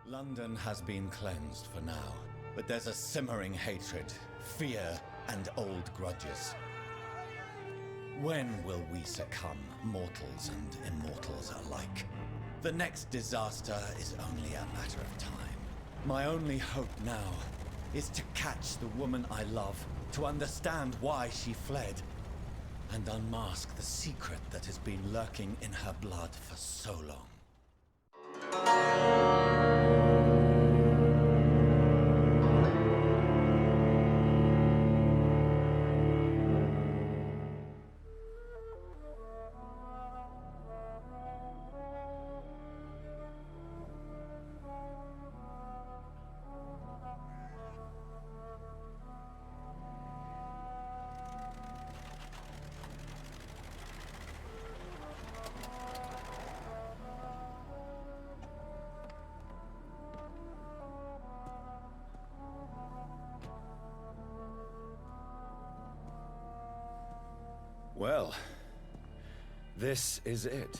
London has been cleansed for now, but there's a simmering hatred, fear, and old grudges. When will we succumb, mortals and immortals alike? The next disaster is only a matter of time. My only hope now is to catch the woman I love, to understand why she fled, and unmask the secret that has been lurking in her blood for so long. Well, this is it.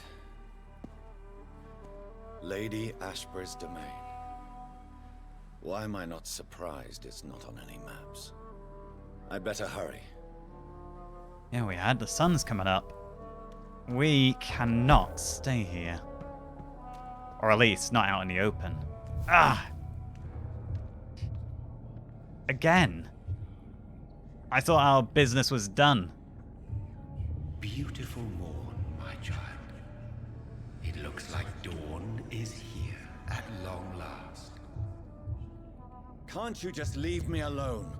Lady Ashbury's domain. Why am I not surprised it's not on any maps? I'd better hurry. Yeah, we had. The sun's coming up. We cannot stay here. Or at least not out in the open. Ah! Again. I thought our business was done. Beautiful morn, my child. It looks like dawn is here at long last. Can't you just leave me alone?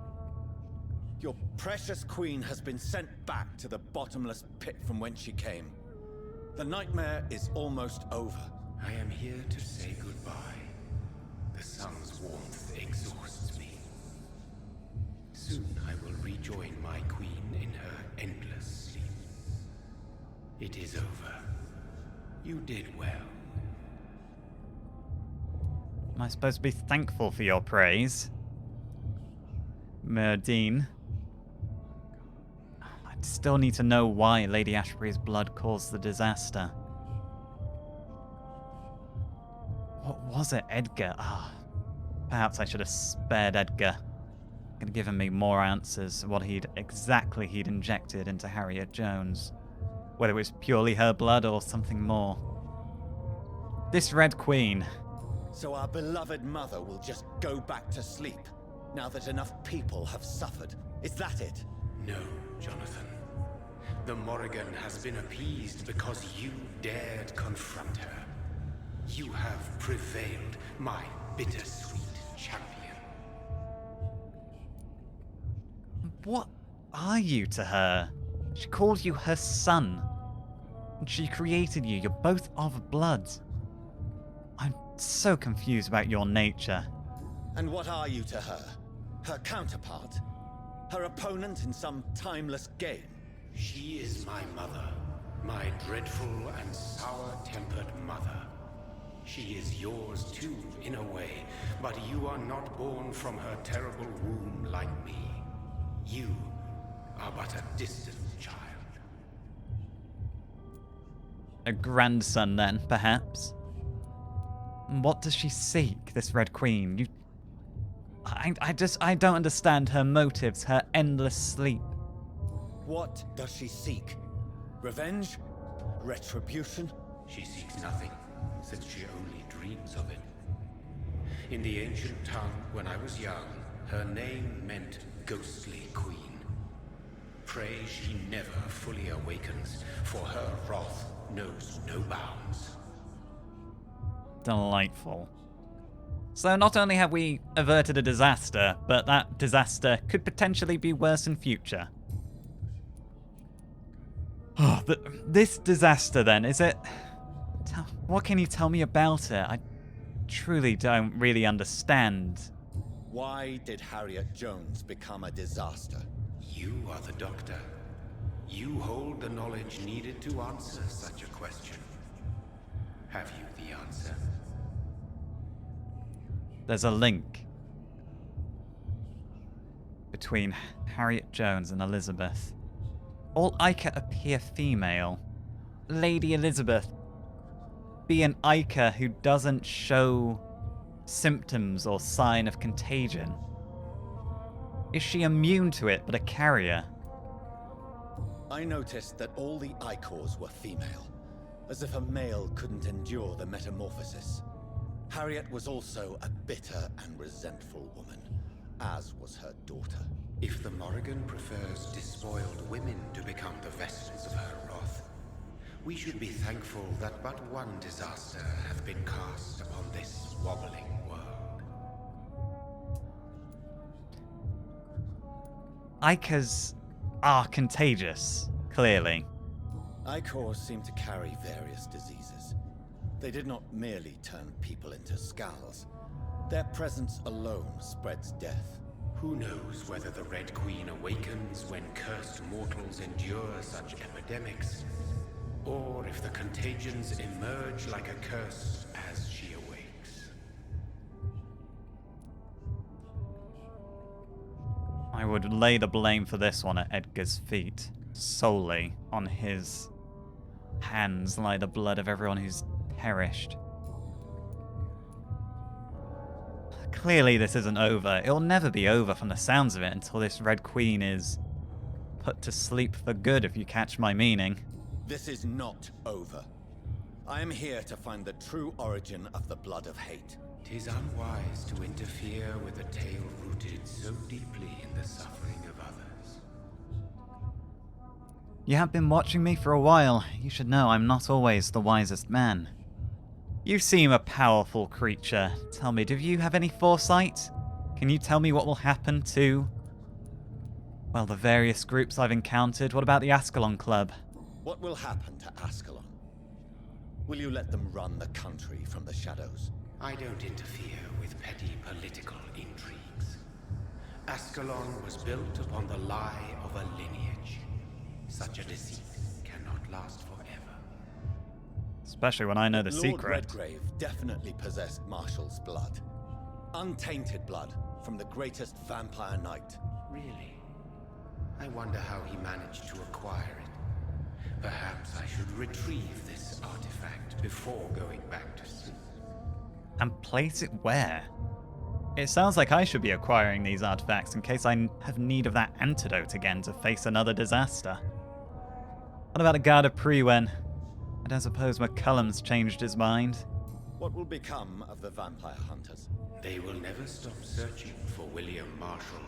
Your precious queen has been sent back to the bottomless pit from whence she came. The nightmare is almost over. I am here to say goodbye. The sun's warmth exhausts me. Soon I will rejoin my queen in her endless sleep. It is over. You did well. Am I supposed to be thankful for your praise? Merdine. I still need to know why Lady Ashbury's blood caused the disaster. What was it, Edgar? Perhaps I should have spared Edgar. Could have given me more answers what exactly he'd injected into Harriet Jones. Whether it was purely her blood or something more. This Red Queen. So our beloved mother will just go back to sleep, now that enough people have suffered. Is that it? No, Jonathan. The Morrigan has been appeased because you dared confront her. You have prevailed, my bittersweet champion. What are you to her? She called you her son. And she created you. You're both of blood. I'm so confused about your nature. And what are you to her? Her counterpart? Her opponent in some timeless game? She is my mother. My dreadful and sour-tempered mother. She is yours too, in a way. But you are not born from her terrible womb like me. You are but a distant child. A grandson, then, perhaps? What does she seek, this Red Queen? I don't understand her motives, her endless sleep. What does she seek? Revenge? Retribution? She seeks nothing, since she only dreams of it. In the ancient tongue, when I was young, her name meant ghostly queen. Pray she never fully awakens, for her wrath knows no bounds. Delightful. So not only have we averted a disaster, but that disaster could potentially be worse in future. Oh, this disaster then, is it... What can you tell me about it? I truly don't really understand. Why did Harriet Jones become a disaster? You are the doctor. You hold the knowledge needed to answer such a question. Have you the answer? There's a link between Harriet Jones and Elizabeth. All Ica appear female. Lady Elizabeth be an Ica who doesn't show symptoms or sign of contagion? Is she immune to it but a carrier? I noticed that all the Icors were female, as if a male couldn't endure the metamorphosis. Harriet was also a bitter and resentful woman, as was her daughter. If the Morrigan prefers despoiled women to become the vessels of her wrath, we should be thankful that but one disaster hath been cast upon this wobbling world. Icors are contagious, clearly. Icors seem to carry various diseases. They did not merely turn people into skulls. Their presence alone spreads death. Who knows whether the Red Queen awakens when cursed mortals endure such epidemics, or if the contagions emerge like a curse as she awakes. I would lay the blame for this one at Edgar's feet. Solely on his hands lie the blood of everyone who's perished. Clearly this isn't over. It'll never be over from the sounds of it until this Red Queen is put to sleep for good, if you catch my meaning. This is not over. I am here to find the true origin of the blood of hate. 'Tis unwise to interfere with a tale rooted so deeply in the suffering of others. You have been watching me for a while. You should know I'm not always the wisest man. You seem a powerful creature. Tell me, do you have any foresight? Can you tell me what will happen to, well, the various groups I've encountered? What about the Ascalon Club? What will happen to Ascalon? Will you let them run the country from the shadows? I don't interfere with petty political intrigues. Ascalon was built upon the lie of a lineage. Such a deceit cannot last forever. Especially when I know the Lord secret. Redgrave definitely possessed Marshall's blood. Untainted blood from the greatest vampire knight. Really? I wonder how he managed to acquire it. Perhaps I should retrieve this artifact before going back to sleep. And place it where? It sounds like I should be acquiring these artifacts in case I have need of that antidote again to face another disaster. What about the Guard of Prewen? I don't suppose McCullum's changed his mind. What will become of the vampire hunters? They will never stop searching for William Marshall,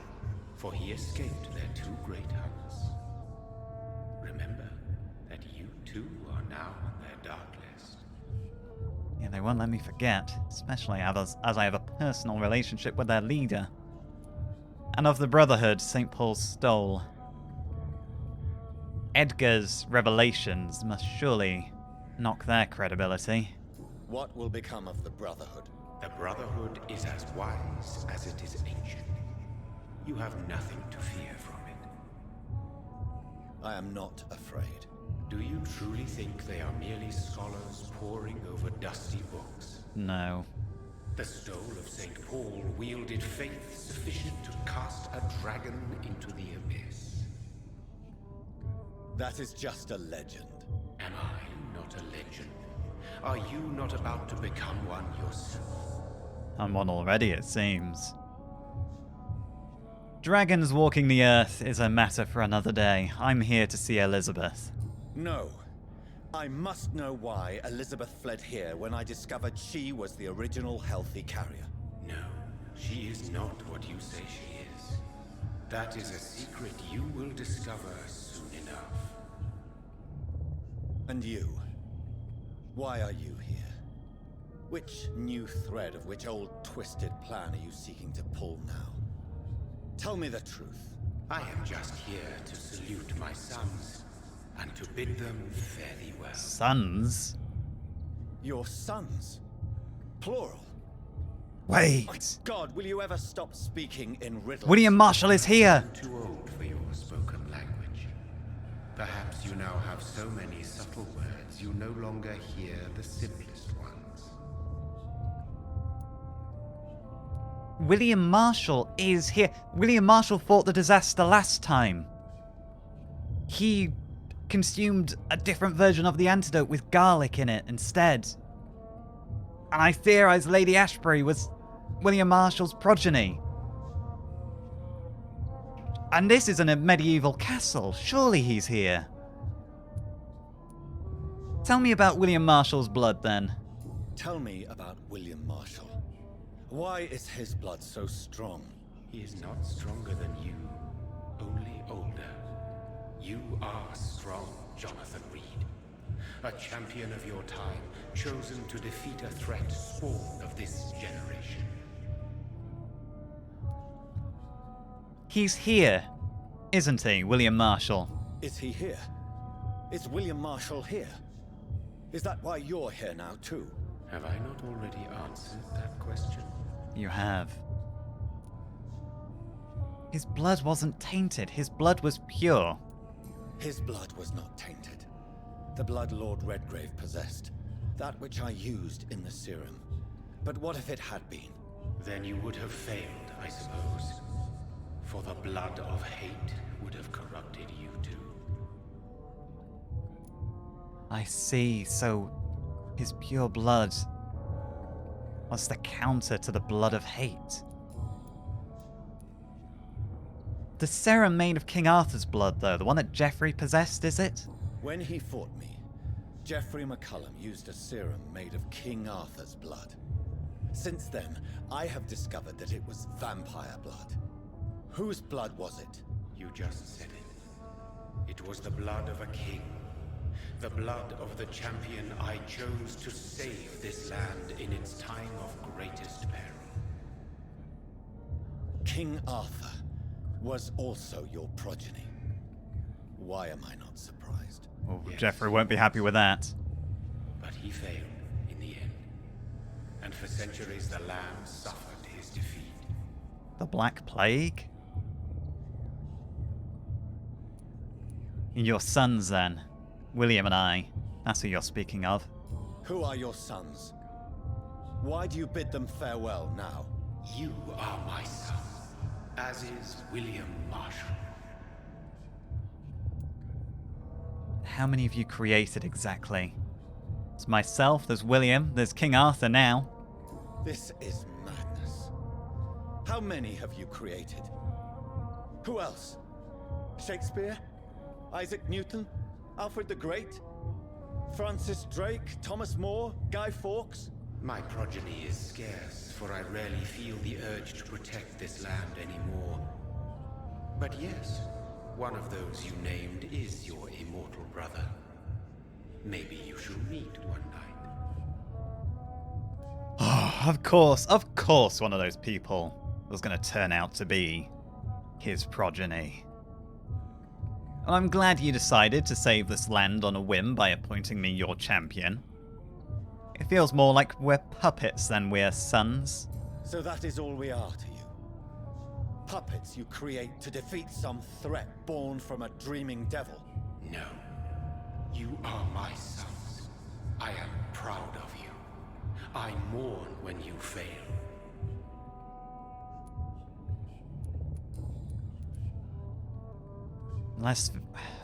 for he escaped their two great hunts. Remember that you too are now on their dark list. Yeah, they won't let me forget, especially as I have a personal relationship with their leader. And of the Brotherhood St. Paul stole. Edgar's revelations must surely knock their credibility. What will become of the Brotherhood? The Brotherhood is as wise as it is ancient. You have nothing to fear from it. I am not afraid. Do you truly think they are merely scholars poring over dusty books? No. The stole of St. Paul wielded faith sufficient to cast a dragon into the abyss. That is just a legend. Am I not a legend? Are you not about to become one yourself? I'm one already, it seems. Dragons walking the earth is a matter for another day. I'm here to see Elizabeth. No. I must know why Elizabeth fled here when I discovered she was the original healthy carrier. No, she is not what you say she is. That is a secret you will discover soon enough. And you? Why are you here? Which new thread of which old twisted plan are you seeking to pull now? Tell me the truth. I am just here to salute my sons and to bid them fare thee well. Sons? Your sons? Plural. Wait! My God, will you ever stop speaking in riddles? William Marshall is here! I'm too old for your spoken language. Perhaps you now have so many subtle words you no longer hear the simplest ones. William Marshall is here. William Marshall fought the disaster last time. He consumed a different version of the antidote with garlic in it instead. And I theorize Lady Ashbury was William Marshall's progeny. And this isn't a medieval castle. Surely he's here. Tell me about William Marshall's blood, then. Tell me about William Marshall. Why is his blood so strong? He is not stronger than you, only older. You are strong, Jonathan Reed. A champion of your time, chosen to defeat a threat spawned of this generation. He's here, isn't he, William Marshall? Is he here? Is William Marshall here? Is that why you're here now, too? Have I not already answered that question? You have. His blood wasn't tainted. His blood was pure. His blood was not tainted. The blood Lord Redgrave possessed. That which I used in the serum. But what if it had been? Then you would have failed, I suppose. For the blood of hate would have corrupted you too. I see. So, his pure blood was the counter to the blood of hate. The serum made of King Arthur's blood, though, the one that Geoffrey possessed, is it? When he fought me, Geoffrey McCullum used a serum made of King Arthur's blood. Since then, I have discovered that it was vampire blood. Whose blood was it? You just said it. It was the blood of a king. The blood of the champion I chose to save this land in its time of greatest peril. King Arthur was also your progeny. Why am I not surprised? Oh, Yes. Geoffrey won't be happy with that. But he failed in the end. And for centuries the land suffered his defeat. The Black Plague? Your sons, then. William and I. That's who you're speaking of. Who are your sons? Why do you bid them farewell now? You are my son, as is William Marshall. How many of you created exactly? There's myself, there's William, there's King Arthur now. This is madness. How many have you created? Who else? Shakespeare? Isaac Newton? Alfred the Great? Francis Drake? Thomas More? Guy Fawkes? My progeny is scarce, for I rarely feel the urge to protect this land anymore. But yes, one of those you named is your immortal brother. Maybe you should meet one night. Oh, of course one of those people was going to turn out to be his progeny. And I'm glad you decided to save this land on a whim by appointing me your champion. It feels more like we're puppets than we're sons. So that is all we are to you. Puppets you create to defeat some threat born from a dreaming devil. No. You are my sons. I am proud of you. I mourn when you fail. Let's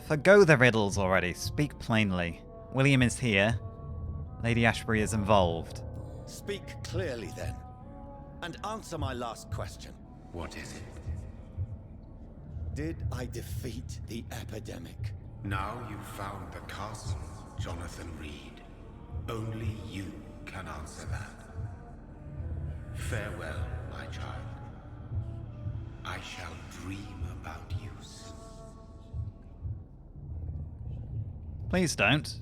forgo the riddles already. Speak plainly. William is here. Lady Ashbury is involved. Speak clearly then. And answer my last question. What is it? Did I defeat the epidemic? Now you've found the castle, Jonathan Reed. Only you can answer that. Farewell, my child. I shall dream about you soon. Please don't.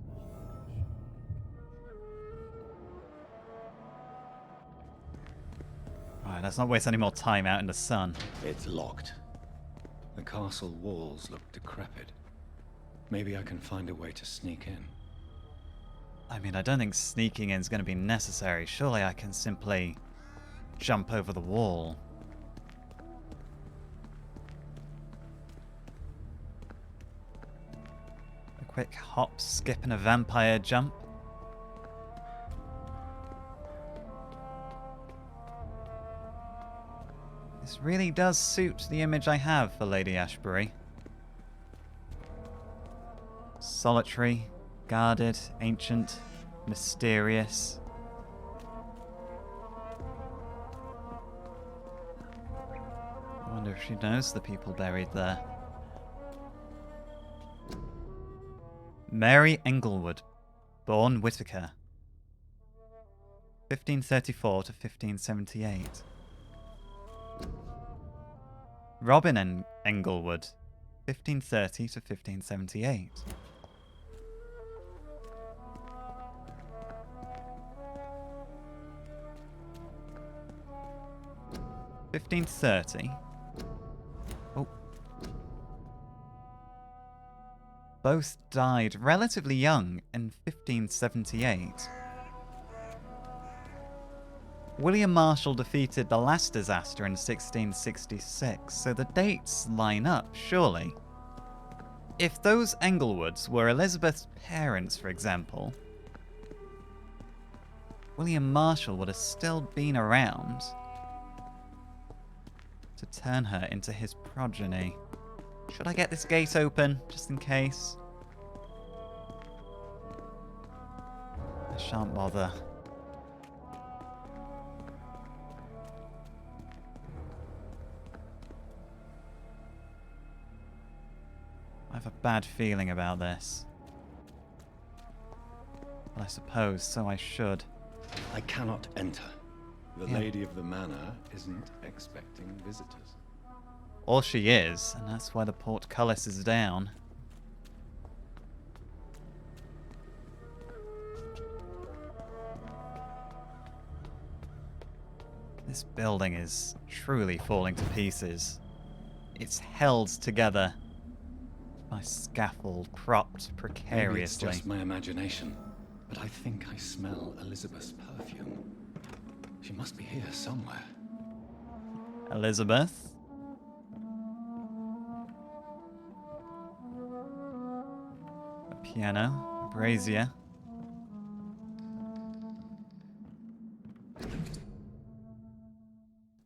Alright, let's not waste any more time out in the sun. It's locked. The castle walls look decrepit. Maybe I can find a way to sneak in. I mean, I don't think sneaking in is going to be necessary. Surely I can simply jump over the wall. A quick hop, skip, and a vampire jump. This really does suit the image I have for Lady Ashbury. Solitary, guarded, ancient, mysterious. Wonder if she knows the people buried there. Mary Englewood, born Whitaker, 1534 to 1578. Robin Englewood, 1530 to 1578. Oh. Both died relatively young in 1578. William Marshall defeated the last disaster in 1666, so the dates line up, surely. If those Englewoods were Elizabeth's parents, for example, William Marshall would have still been around to turn her into his progeny. Should I get this gate open, just in case? I shan't bother. I have a bad feeling about this. Well, I suppose so I should. I cannot enter. The Yeah. lady of the manor isn't expecting visitors. Or she is, and that's why the portcullis is down. This building is truly falling to pieces. It's held together by scaffold propped Maybe it's precariously. just my imagination, but I think I smell Elizabeth's perfume. She must be here somewhere. Elizabeth? A piano, a brazier.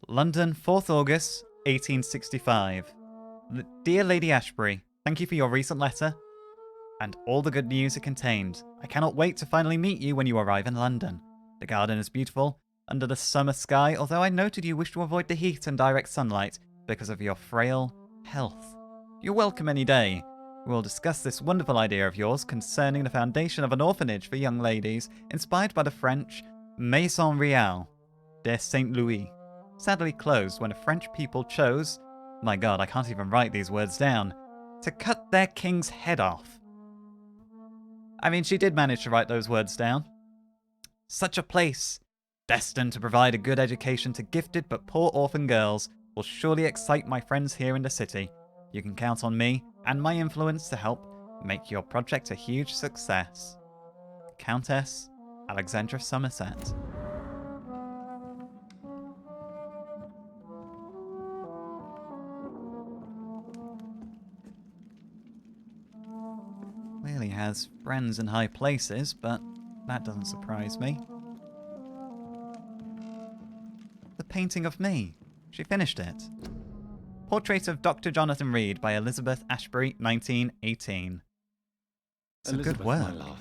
London, 4th August, 1865. Dear Lady Ashbury, thank you for your recent letter and all the good news it contained. I cannot wait to finally meet you when you arrive in London. The garden is beautiful under the summer sky, although I noted you wish to avoid the heat and direct sunlight because of your frail health. You're welcome any day. We'll discuss this wonderful idea of yours concerning the foundation of an orphanage for young ladies inspired by the French Maison Reale de Saint Louis, sadly closed when the French people chose, my god, I can't even write these words down, to cut their king's head off. I mean, she did manage to write those words down. Such a place, destined to provide a good education to gifted but poor orphan girls, will surely excite my friends here in the city. You can count on me and my influence to help make your project a huge success. Countess Alexandra Somerset. Clearly has friends in high places, but that doesn't surprise me. The painting of me. She finished it. Portrait of Dr. Jonathan Reed by Elizabeth Ashbury, 1918. It's Elizabeth, a good work. my love,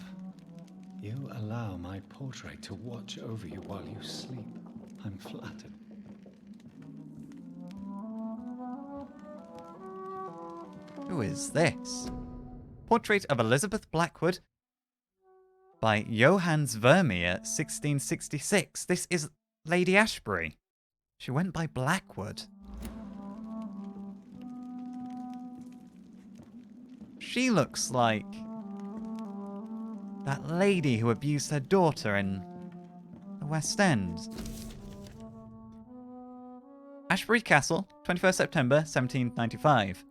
you allow my portrait to watch over you while you sleep. I'm flattered. Who is this? Portrait of Elizabeth Blackwood by Johannes Vermeer, 1666. This is Lady Ashbury. She went by Blackwood. She looks like that lady who abused her daughter in the West End. Ashbury Castle, 21st September 1795.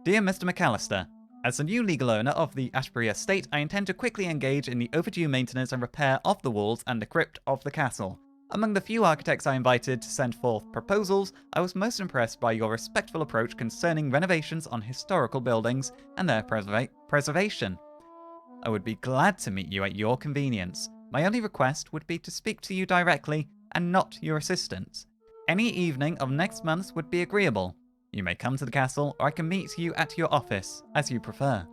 Dear Mr. McAllister, as the new legal owner of the Ashbury estate, I intend to quickly engage in the overdue maintenance and repair of the walls and the crypt of the castle. Among the few architects I invited to send forth proposals, I was most impressed by your respectful approach concerning renovations on historical buildings and their preservation. I would be glad to meet you at your convenience. My only request would be to speak to you directly and not your assistant. Any evening of next month would be agreeable. You may come to the castle, or I can meet you at your office, as you prefer.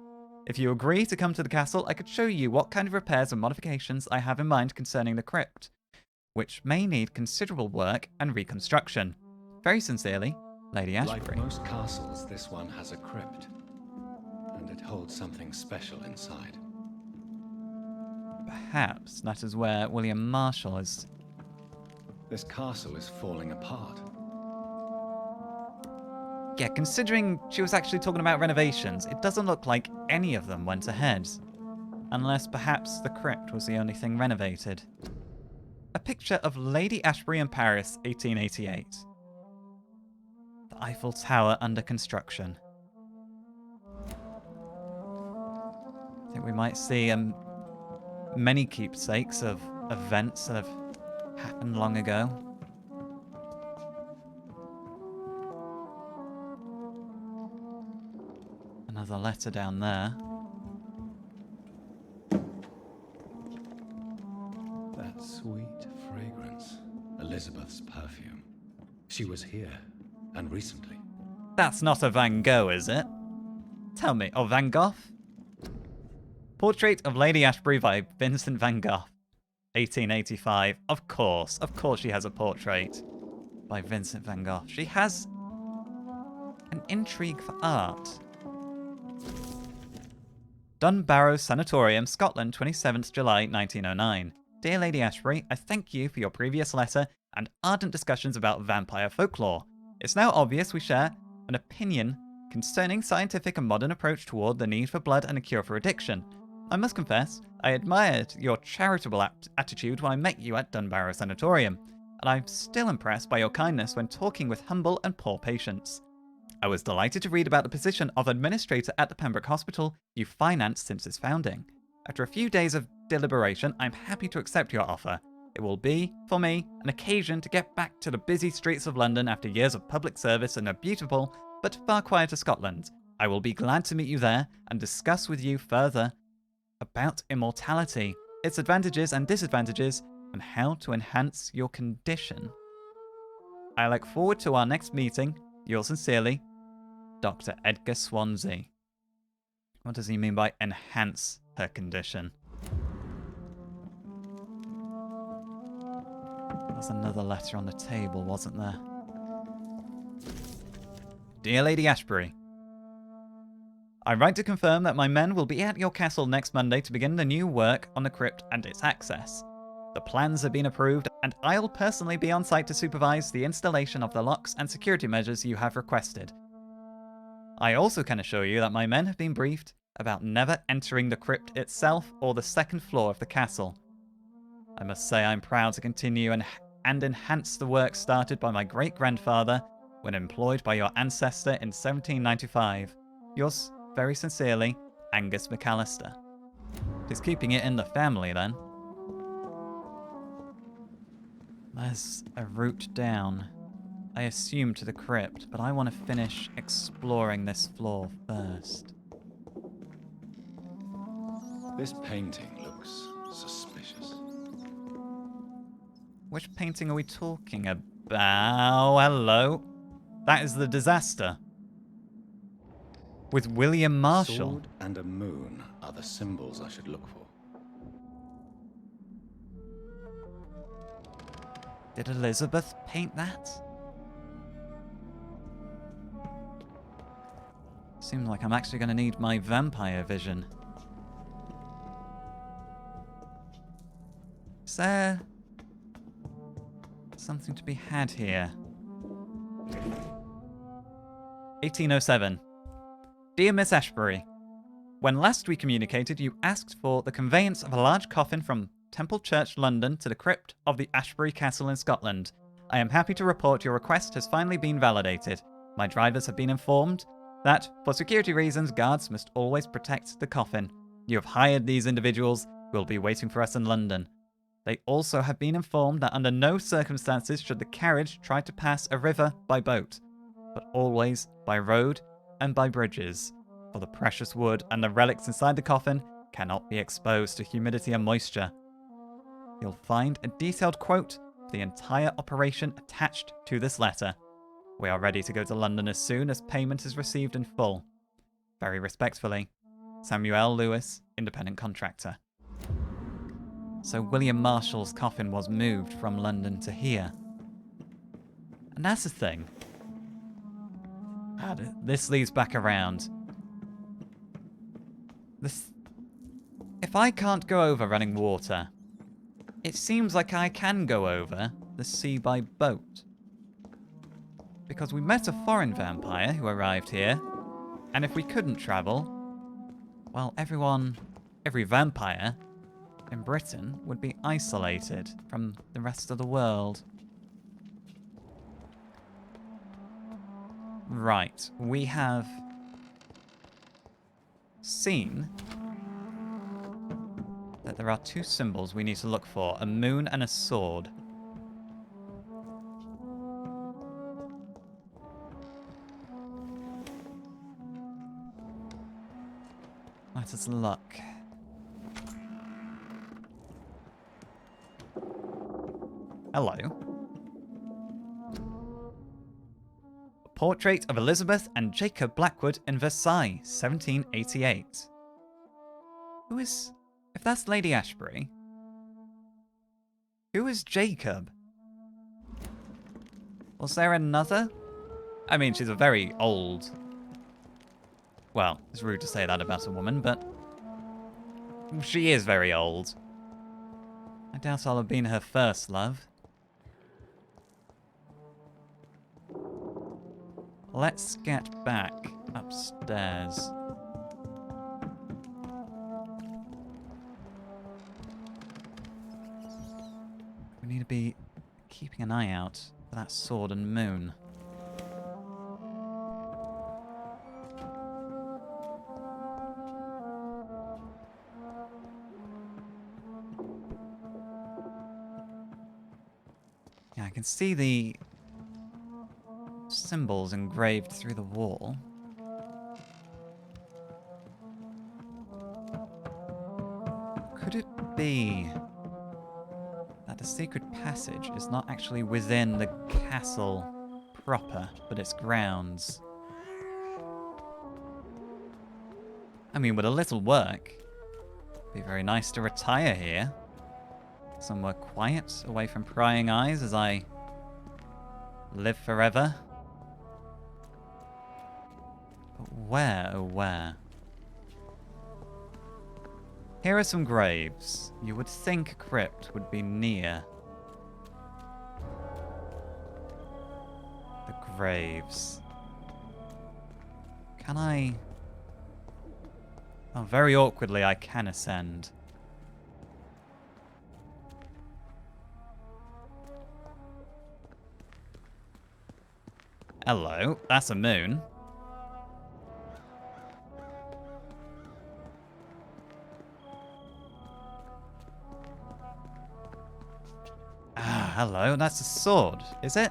If you agree to come to the castle, I could show you what kind of repairs and modifications I have in mind concerning the crypt, which may need considerable work and reconstruction. Very sincerely, Lady Like Ashbury. most castles, this one has a crypt. And it holds something special inside. Perhaps that is where William Marshall is. This castle is falling apart. Yeah, considering she was actually talking about renovations, it doesn't look like any of them went ahead. Unless perhaps the crypt was the only thing renovated. A picture of Lady Ashbury in Paris, 1888. The Eiffel Tower under construction. I think we might see many keepsakes of events that have happened long ago. Another letter down there. That sweet fragrance. Elizabeth's perfume. She was here, and recently. That's not a Van Gogh, is it? Tell me, or Van Gogh? Portrait of Lady Ashbury by Vincent van Gogh, 1885. Of course she has a portrait by Vincent van Gogh. She has an intrigue for art. Dunbarrow Sanatorium, Scotland, 27th July 1909. Dear Lady Ashbury, I thank you for your previous letter and ardent discussions about vampire folklore. It's now obvious we share an opinion concerning scientific and modern approach toward the need for blood and a cure for addiction. I must confess, I admired your charitable attitude when I met you at Dunbarrow Sanatorium, and I'm still impressed by your kindness when talking with humble and poor patients. I was delighted to read about the position of administrator at the Pembroke Hospital you financed since its founding. After a few days of deliberation, I'm happy to accept your offer. It will be, for me, an occasion to get back to the busy streets of London after years of public service in a beautiful but far quieter Scotland. I will be glad to meet you there and discuss with you further about immortality, its advantages and disadvantages, and how to enhance your condition. I look forward to our next meeting. Yours sincerely, Dr. Edgar Swansea. What does he mean by enhance her condition? There's another letter on the table, wasn't there? Dear Lady Ashbury, I write to confirm that my men will be at your castle next Monday to begin the new work on the crypt and its access. The plans have been approved, and I'll personally be on site to supervise the installation of the locks and security measures you have requested. I also can assure you that my men have been briefed about never entering the crypt itself or the second floor of the castle. I must say I'm proud to continue and enhance the work started by my great-grandfather when employed by your ancestor in 1795. Yours very sincerely, Angus McAllister. He's keeping it in the family then. There's a route down. I assume to the crypt, but I want to finish exploring this floor first. This painting looks suspicious. Which painting are we talking about? Hello. That is the disaster. With William Marshall. Sword and a moon are the symbols I should look for. Did Elizabeth paint that? Seems like I'm actually going to need my vampire vision. Is there something to be had here? 1807. Dear Miss Ashbury, when last we communicated, you asked for the conveyance of a large coffin from Temple Church, London, to the crypt of the Ashbury Castle in Scotland. I am happy to report your request has finally been validated. My drivers have been informed that, for security reasons, guards must always protect the coffin. You have hired these individuals who will be waiting for us in London. They also have been informed that under no circumstances should the carriage try to pass a river by boat, but always by road and by bridges, for the precious wood and the relics inside the coffin cannot be exposed to humidity and moisture. You'll find a detailed quote of the entire operation attached to this letter. We are ready to go to London as soon as payment is received in full. Very respectfully, Samuel Lewis, independent contractor. So William Marshall's coffin was moved from London to here. And that's the thing. God, this leads back around. This... If I can't go over running water, it seems like I can go over the sea by boat. Because we met a foreign vampire who arrived here, and if we couldn't travel, well, every vampire in Britain would be isolated from the rest of the world. Right, we have seen that there are two symbols we need to look for, a moon and a sword. Let us look. Hello. A portrait of Elizabeth and Jacob Blackwood in Versailles, 1788. Who is... If that's Lady Ashbury, who is Jacob? Was there another? I mean, she's a very old... Well, it's rude to say that about a woman, but she is very old. I doubt I'll have been her first love. Let's get back upstairs. We need to be keeping an eye out for that sword and moon. Yeah, I can see the symbols engraved through the wall. Could it be that the secret passage is not actually within the castle proper, but its grounds? I mean, with a little work, it'd be very nice to retire here. Somewhere quiet, away from prying eyes as I live forever. But where, oh where? Here are some graves. You would think a crypt would be near. The graves. Can I... Oh, very awkwardly I can ascend. Hello, that's a moon. Ah, hello, that's a sword, is it?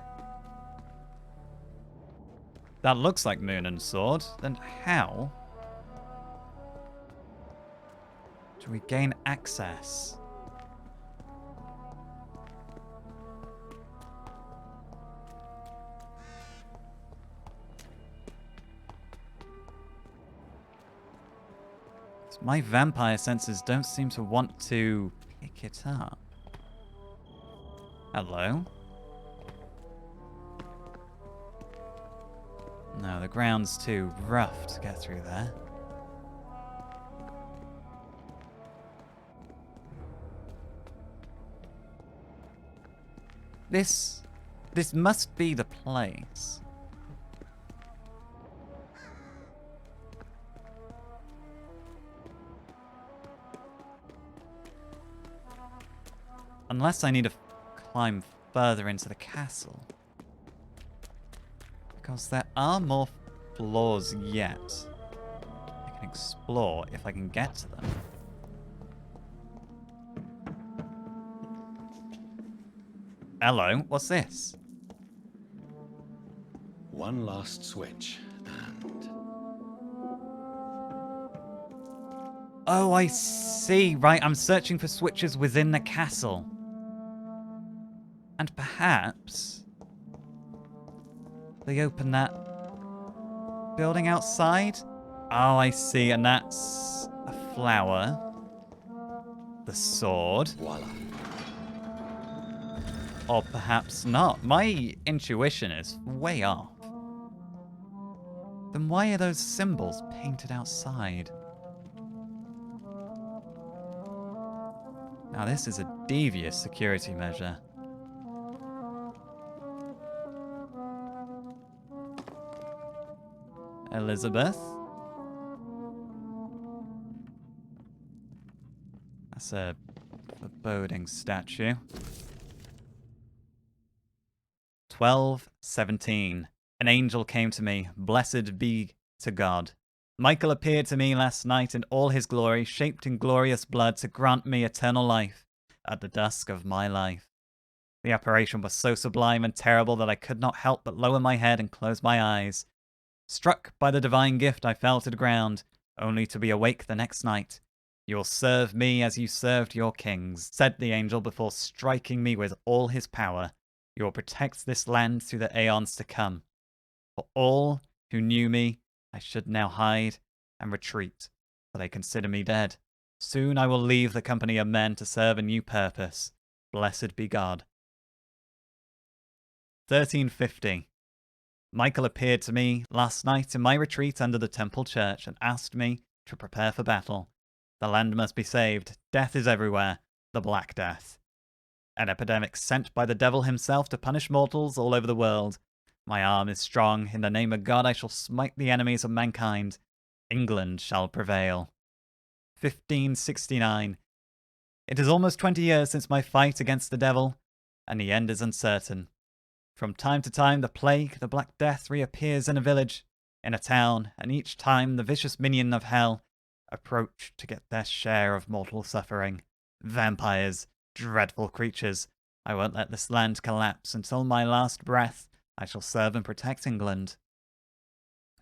That looks like moon and sword. Then how do we gain access? My vampire senses don't seem to want to pick it up. Hello? No, the ground's too rough to get through there. This must be the place. Unless I need to climb further into the castle. Because there are more floors yet. I can explore if I can get to them. Hello, what's this? One last switch, and... Oh, I see. Right, I'm searching for switches within the castle. And perhaps they open that building outside? Oh, I see. And that's a flower. The sword. Voila. Or perhaps not. My intuition is way off. Then why are those symbols painted outside? Now this is a devious security measure. Elizabeth? That's a foreboding statue. 12:17. An angel came to me, blessed be to God. Michael appeared to me last night in all his glory, shaped in glorious blood to grant me eternal life at the dusk of my life. The apparition was so sublime and terrible that I could not help but lower my head and close my eyes. Struck by the divine gift, I fell to the ground, only to be awake the next night. You will serve me as you served your kings, said the angel before striking me with all his power. You will protect this land through the aeons to come. For all who knew me, I should now hide and retreat, for they consider me dead. Soon I will leave the company of men to serve a new purpose. Blessed be God. 1350. Michael appeared to me last night in my retreat under the temple church and asked me to prepare for battle. The land must be saved. Death is everywhere. The Black Death. An epidemic sent by the devil himself to punish mortals all over the world. My arm is strong. In the name of God I shall smite the enemies of mankind. England shall prevail. 1569. It is almost 20 years since my fight against the devil, and the end is uncertain. From time to time the plague, the Black Death, reappears in a village, in a town, and each time the vicious minion of hell approach to get their share of mortal suffering. Vampires, dreadful creatures. I won't let this land collapse. Until my last breath, I shall serve and protect England.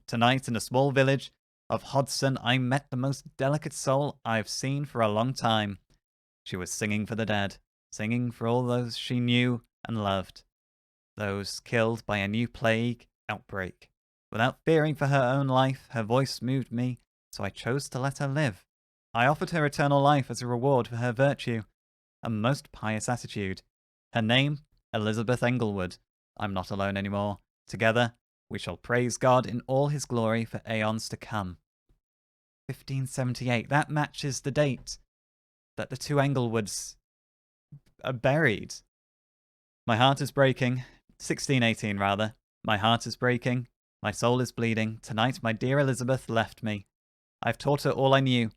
Tonight, in a small village of Hodson, I met the most delicate soul I've seen for a long time. She was singing for the dead, singing for all those she knew and loved, those killed by a new plague outbreak. Without fearing for her own life, her voice moved me, so I chose to let her live. I offered her eternal life as a reward for her virtue, a most pious attitude. Her name, Elizabeth Englewood. I'm not alone anymore. Together, we shall praise God in all his glory for aeons to come. 1578. That matches the date that the two Englewoods are buried. My heart is breaking. 1618, rather. My heart is breaking. My soul is bleeding. Tonight, my dear Elizabeth left me. I've taught her all I knew,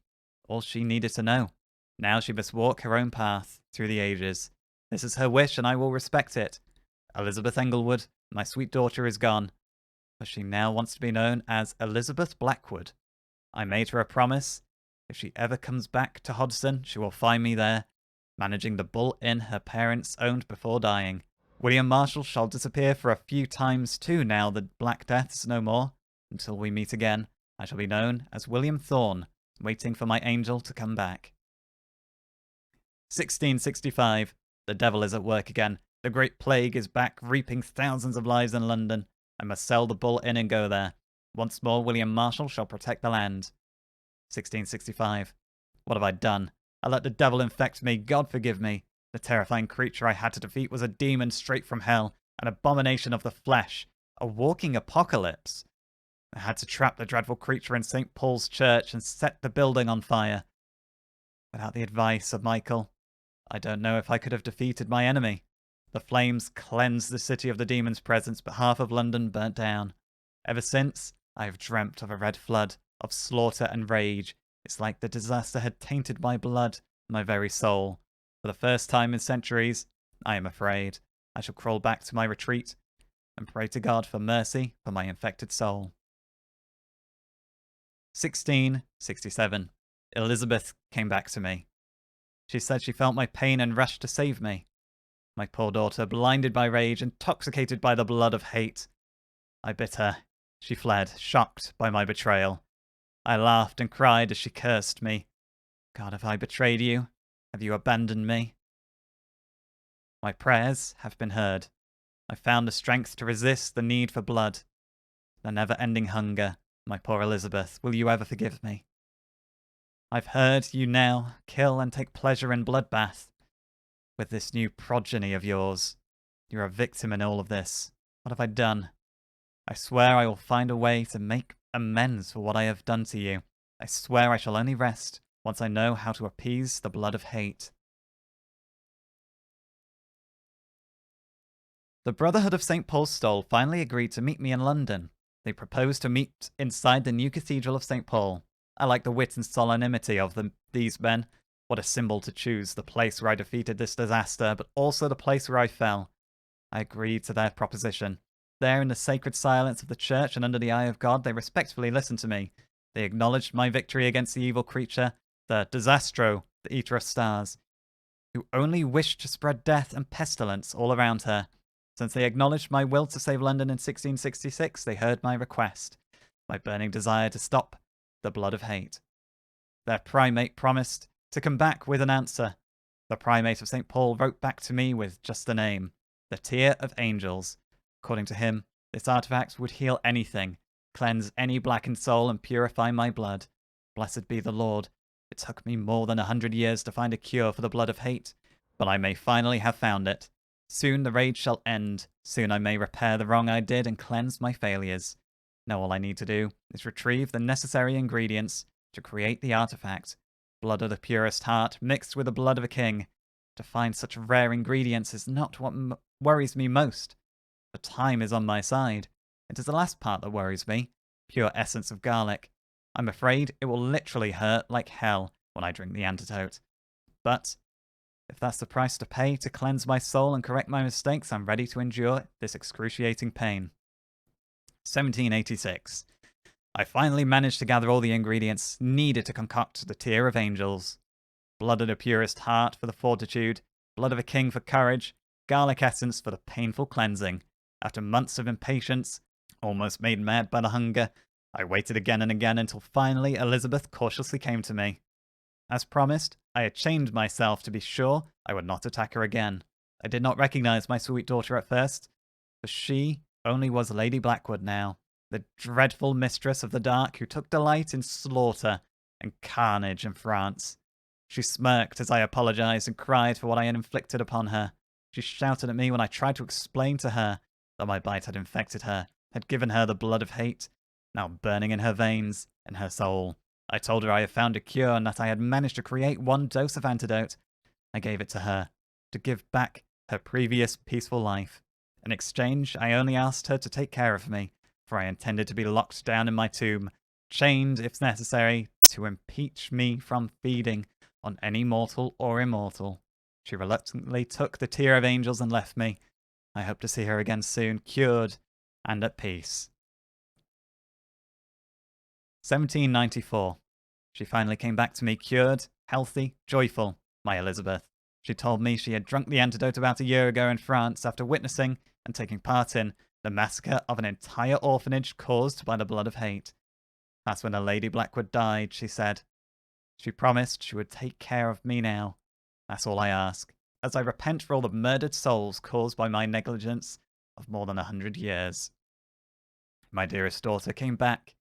all she needed to know. Now she must walk her own path through the ages. This is her wish, and I will respect it. Elizabeth Englewood, my sweet daughter, is gone, but she now wants to be known as Elizabeth Blackwood. I made her a promise. If she ever comes back to Hodson, she will find me there, managing the Bull Inn her parents owned before dying. William Marshall shall disappear for a few times too now the Black Death is no more. Until we meet again, I shall be known as William Thorne, waiting for my angel to come back. 1665. The devil is at work again. The Great Plague is back, reaping thousands of lives in London. I must sell the Bull Inn and go there. Once more, William Marshall shall protect the land. 1665. What have I done? I let the devil infect me. God forgive me. The terrifying creature I had to defeat was a demon straight from hell, an abomination of the flesh, a walking apocalypse. I had to trap the dreadful creature in St. Paul's Church and set the building on fire. Without the advice of Michael, I don't know if I could have defeated my enemy. The flames cleansed the city of the demon's presence, but half of London burnt down. Ever since, I have dreamt of a red flood, of slaughter and rage. It's like the disaster had tainted my blood, my very soul. For the first time in centuries, I am afraid. I shall crawl back to my retreat and pray to God for mercy for my infected soul. 1667. Elizabeth came back to me. She said she felt my pain and rushed to save me. My poor daughter, blinded by rage, intoxicated by the blood of hate. I bit her. She fled, shocked by my betrayal. I laughed and cried as she cursed me. God, have I betrayed you? Have you abandoned me? My prayers have been heard. I found the strength to resist the need for blood, the never-ending hunger. My poor Elizabeth, will you ever forgive me? I've heard you now kill and take pleasure in bloodbath. With this new progeny of yours, you're a victim in all of this. What have I done? I swear I will find a way to make amends for what I have done to you. I swear I shall only rest once I know how to appease the blood of hate. The Brotherhood of St. Paul's Stole finally agreed to meet me in London. They proposed to meet inside the new Cathedral of St. Paul. I like the wit and solemnity of these men. What a symbol to choose, the place where I defeated this disaster, but also the place where I fell. I agreed to their proposition. There, in the sacred silence of the church and under the eye of God, they respectfully listened to me. They acknowledged my victory against the evil creature, the Disastro, the Eater of Stars, who only wished to spread death and pestilence all around her. Since they acknowledged my will to save London in 1666, they heard my request, my burning desire to stop the blood of hate. Their primate promised to come back with an answer. The primate of St. Paul wrote back to me with just the name, the Tear of Angels. According to him, this artifact would heal anything, cleanse any blackened soul, and purify my blood. Blessed be the Lord. It took me more than 100 years to find a cure for the blood of hate, but I may finally have found it. Soon the rage shall end. Soon I may repair the wrong I did and cleanse my failures. Now all I need to do is retrieve the necessary ingredients to create the artifact. Blood of the purest heart mixed with the blood of a king. To find such rare ingredients is not what worries me most. The time is on my side. It is the last part that worries me. Pure essence of garlic. I'm afraid it will literally hurt like hell when I drink the antidote. But if that's the price to pay to cleanse my soul and correct my mistakes, I'm ready to endure this excruciating pain. 1786. I finally managed to gather all the ingredients needed to concoct the Tear of Angels. Blood of the purest heart for the fortitude, blood of a king for courage, garlic essence for the painful cleansing. After months of impatience, almost made mad by the hunger, I waited again and again until finally Elizabeth cautiously came to me. As promised, I had chained myself to be sure I would not attack her again. I did not recognize my sweet daughter at first, for she only was Lady Blackwood now, the dreadful mistress of the dark who took delight in slaughter and carnage in France. She smirked as I apologized and cried for what I had inflicted upon her. She shouted at me when I tried to explain to her that my bite had infected her, had given her the blood of hate, now burning in her veins and her soul. I told her I had found a cure and that I had managed to create one dose of antidote. I gave it to her, to give back her previous peaceful life. In exchange, I only asked her to take care of me, for I intended to be locked down in my tomb, chained, if necessary, to impeach me from feeding on any mortal or immortal. She reluctantly took the Tear of Angels and left me. I hope to see her again soon, cured and at peace. 1794. She finally came back to me cured, healthy, joyful, my Elizabeth. She told me she had drunk the antidote about a year ago in France after witnessing and taking part in the massacre of an entire orphanage caused by the blood of hate. That's when the Lady Blackwood died, she said. She promised she would take care of me now. That's all I ask, as I repent for all the murdered souls caused by my negligence of more than 100 years. My dearest daughter came back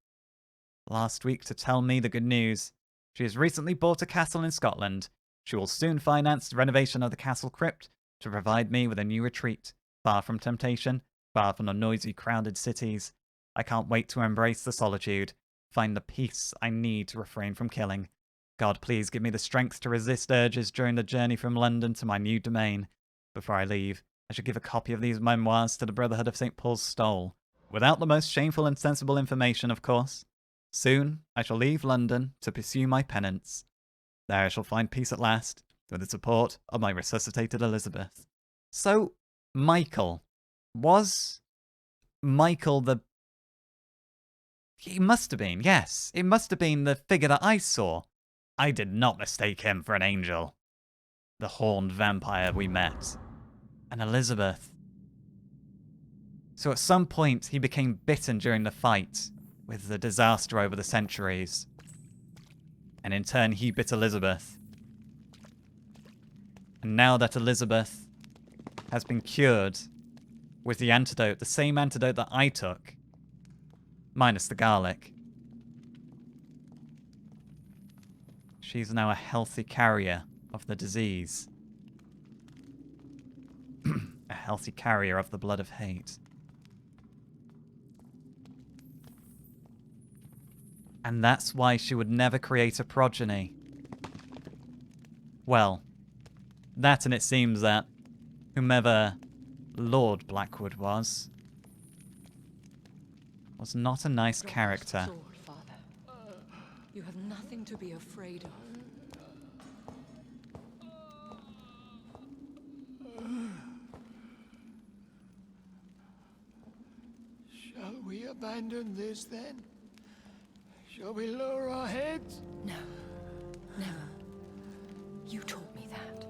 last week to tell me the good news. She has recently bought a castle in Scotland. She will soon finance the renovation of the castle crypt to provide me with a new retreat, far from temptation, far from the noisy, crowded cities. I can't wait to embrace the solitude, find the peace I need to refrain from killing. God, please give me the strength to resist urges during the journey from London to my new domain. Before I leave, I should give a copy of these memoirs to the Brotherhood of St. Paul's Stole, without the most shameful and sensible information, of course. Soon I shall leave London to pursue my penance. There I shall find peace at last, with the support of my resuscitated Elizabeth. So, Michael. Was Michael the... He must have been, yes. It must have been the figure that I saw. I did not mistake him for an angel. The horned vampire we met. And Elizabeth. So at some point he became bitten during the fight, with the disaster over the centuries. And in turn he bit Elizabeth. And now that Elizabeth has been cured with the antidote, the same antidote that I took, minus the garlic, she's now a healthy carrier of the disease. A healthy carrier of the blood of hate. And that's why she would never create a progeny. Well, that, and it seems that whomever Lord Blackwood was not a nice Drop character. your sword, Father. You have nothing to be afraid of. Shall we abandon this then? Shall we lower our heads? No. Never. You taught me that.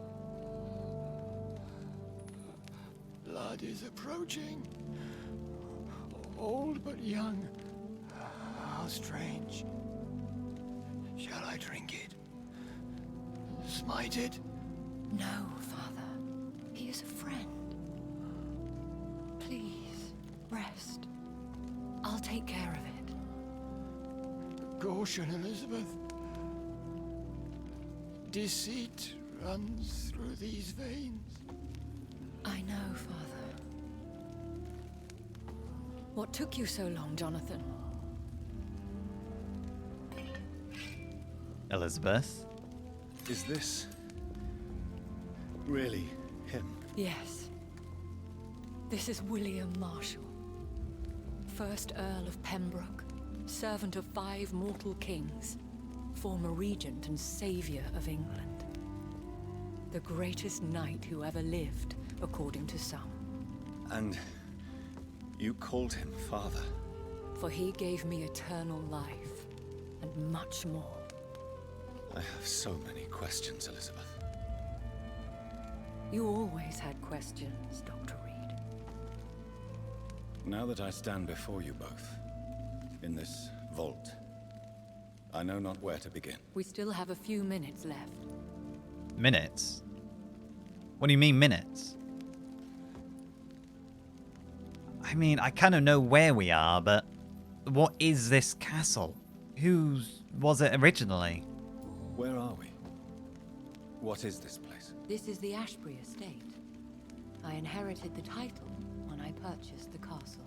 Blood is approaching. Old but young. How strange. Shall I drink it? Smite it? No, Father. He is a friend. Please, rest. I'll take care of it. Caution, Elizabeth. Deceit runs through these veins. I know, Father. What took you so long, Jonathan? Elizabeth? Is this really him? Yes. This is William Marshall, 1st Earl of Pembroke, servant of 5 mortal kings, former regent and savior of England. The greatest knight who ever lived, according to some. And you called him father? For he gave me eternal life, and much more. I have so many questions, Elizabeth. You always had questions, Dr. Reed. Now that I stand before you both, in this vault, I know not where to begin. We still have a few minutes left. Minutes? What do you mean minutes? I mean, I kind of know where we are, but what is this castle? Whose was it originally? Where are we? What is this place? This is the Ashbury estate. I inherited the title when I purchased the castle.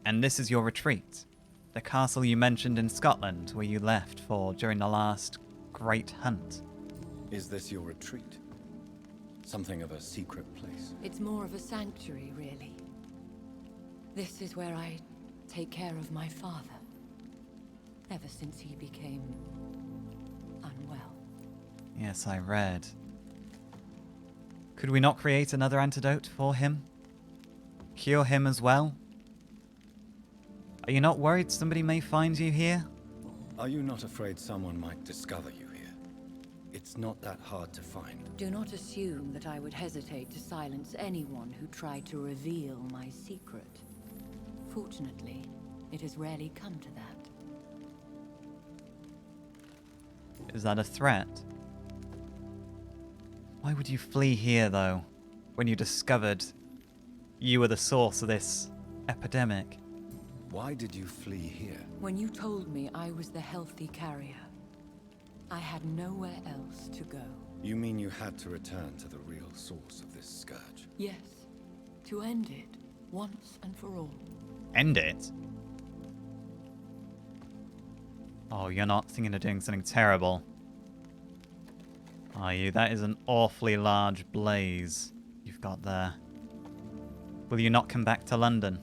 And this is your retreat? The castle you mentioned in Scotland, where you left for during the last great hunt? Is this your retreat? Something of a secret place? It's more of a sanctuary, really. This is where I take care of my father. Ever since he became unwell. Yes, I read. Could we not create another antidote for him? Cure him as well? Are you not worried somebody may find you here? Are you not afraid someone might discover you here? It's not that hard to find. Do not assume that I would hesitate to silence anyone who tried to reveal my secret. Fortunately, it has rarely come to that. Is that a threat? Why would you flee here, though, when you discovered you were the source of this epidemic? Why did you flee here? When you told me I was the healthy carrier, I had nowhere else to go. You mean you had to return to the real source of this scourge? Yes, to end it once and for all. End it? Oh, you're not thinking of doing something terrible, are you? That is an awfully large blaze you've got there. Will you not come back to London?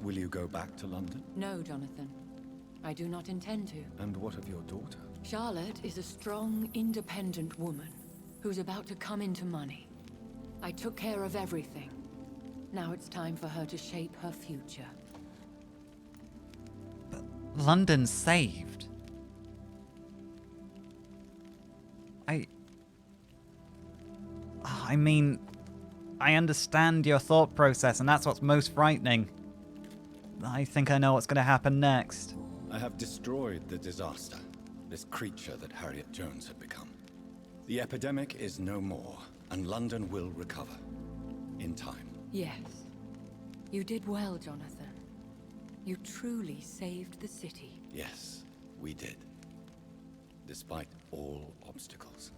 Will you go back to London? No, Jonathan. I do not intend to. And what of your daughter? Charlotte is a strong, independent woman who's about to come into money. I took care of everything. Now it's time for her to shape her future. But London's saved. I mean, I understand your thought process, and that's what's most frightening. I think I know what's going to happen next. I have destroyed the disaster, this creature that Harriet Jones had become. The epidemic is no more, and London will recover. In time. Yes. You did well, Jonathan. You truly saved the city. Yes, we did. Despite all obstacles.